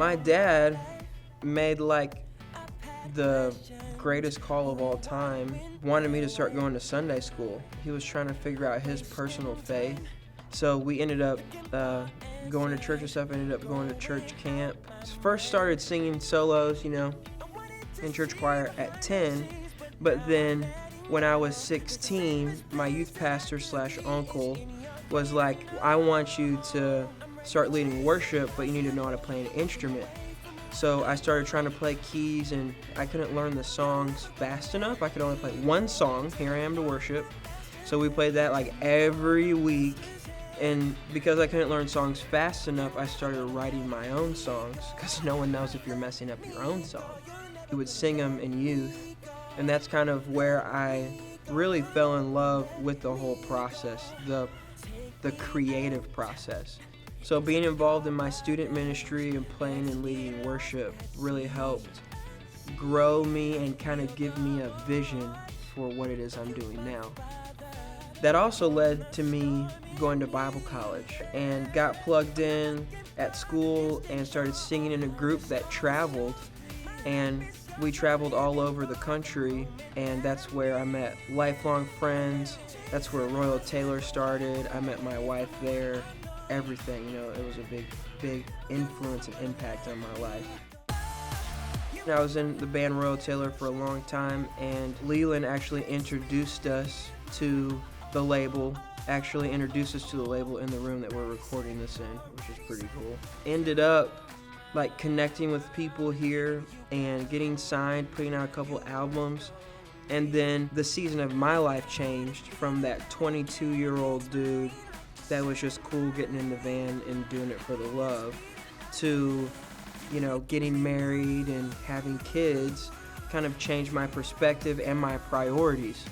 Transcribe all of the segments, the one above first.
My dad made like the greatest call of all time, wanted me to start going to Sunday school. He was trying to figure out his personal faith. So we ended up going to church and stuff, ended up going to church camp. First started singing solos, in church choir at 10, but then when I was 16, my youth pastor / uncle was like, I want you to start leading worship, but you need to know how to play an instrument. So I started trying to play keys, and I couldn't learn the songs fast enough. I could only play one song, Here I Am to Worship. So we played that like every week. And because I couldn't learn songs fast enough, I started writing my own songs, because no one knows if you're messing up your own song. We would sing them in youth, and that's kind of where I really fell in love with the whole process, the creative process. So being involved in my student ministry and playing and leading worship really helped grow me and kind of give me a vision for what it is I'm doing now. That also led to me going to Bible college and got plugged in at school and started singing in a group that traveled. And we traveled all over the country, and that's where I met lifelong friends. That's where Royal Taylor started. I met my wife there. Everything, it was a big influence and impact on my life. I was in the band Royal Taylor for a long time, and Leland actually introduced us to the label, in the room that we're recording this in, which is pretty cool. Ended up connecting with people here and getting signed, putting out a couple albums, and then the season of my life changed from that 22-year-old dude that was just cool getting in the van and doing it for the love to, getting married and having kids kind of changed my perspective and my priorities.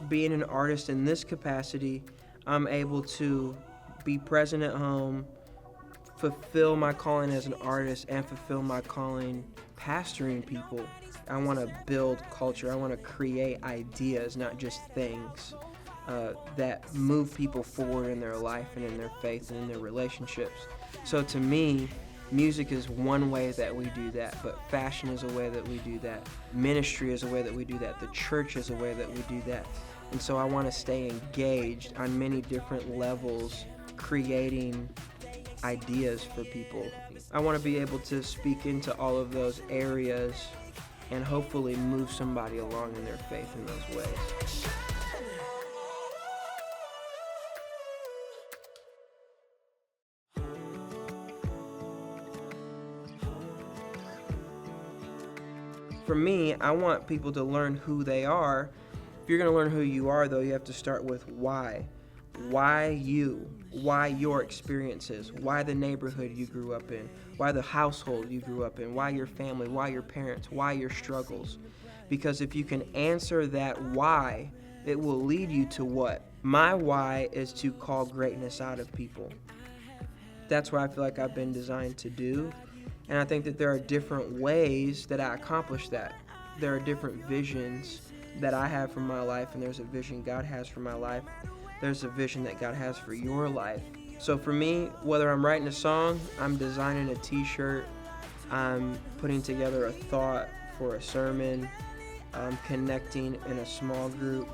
Being an artist in this capacity, I'm able to be present at home, fulfill my calling as an artist, and fulfill my calling pastoring people. I want to build culture. I want to create ideas, not just things. That move people forward in their life and in their faith and in their relationships. So to me, music is one way that we do that, but fashion is a way that we do that. Ministry is a way that we do that. The church is a way that we do that. And so I want to stay engaged on many different levels, creating ideas for people. I want to be able to speak into all of those areas and hopefully move somebody along in their faith in those ways. For me, I want people to learn who they are. If you're going to learn who you are, though, you have to start with why. Why you? Why your experiences? Why the neighborhood you grew up in? Why the household you grew up in? Why your family? Why your parents? Why your struggles? Because if you can answer that why, it will lead you to what? My why is to call greatness out of people. That's what I feel like I've been designed to do. And I think that there are different ways that I accomplish that. There are different visions that I have for my life, and there's a vision God has for my life. There's a vision that God has for your life. So for me, whether I'm writing a song, I'm designing a t-shirt, I'm putting together a thought for a sermon, I'm connecting in a small group,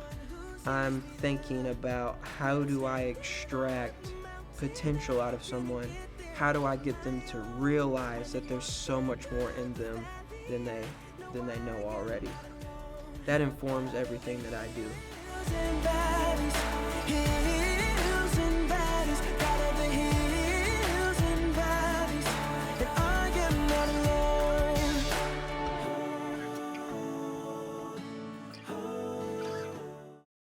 I'm thinking about how do I extract potential out of someone. How do I get them to realize that there's so much more in them than they know already? That informs everything that I do.